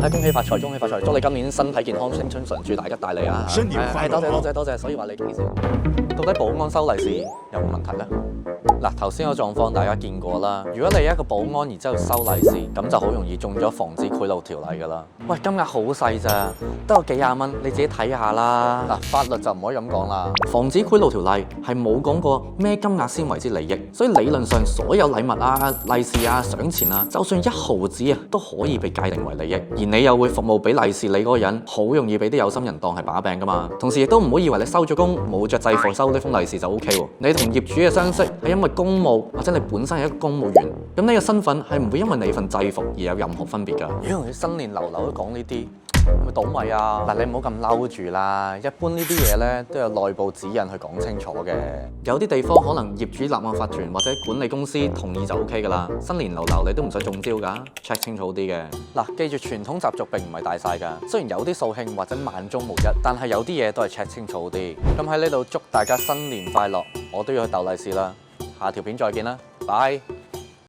恭喜發財，恭喜發財！祝你今年身體健康，青春常駐，大吉大利啊！新年快樂！多謝，所以話你幾時？到底保安收利是有冇問題呢？嗱，頭先個狀況大家見過啦。如果你一個保安，然之後收利是，咁就好容易中咗防止賄賂條例㗎啦。喂，金額好細咋，得個幾廿蚊，你自己睇下啦。嗱，法律就唔可以咁講啦。防止賄賂條例係冇講過咩金額先為之利益，所以理論上所有禮物啊、利是啊、賞錢啊，就算1毫子啊，都可以被界定為利益。而你又會服務俾利是你嗰個人，好容易俾啲有心人當係把柄㗎嘛。同時亦都唔好以為你收咗工冇着制服收呢封利是就 OK 喎。你同業主嘅相識係因為公務或者你本身係一個公務員，咁呢個身份係唔會因為你份制服而有任何分別㗎。妖，你新年流流都講呢啲，咪倒米啊！嗱，你唔好咁嬲住啦。一般呢啲嘢咧都有內部指引去講清楚嘅。有啲地方可能業主立案法團或者管理公司同意就 OK 㗎啦。新年流流你都唔使中招㗎 ，check 清楚啲嘅。嗱，記住傳統習俗並唔係大晒㗎。雖然有啲掃興或者萬中無一，但係有啲嘢都係 check 清楚啲。咁喺呢度祝大家新年快樂，我都要去逗利是啦。下條片再見啦，拜。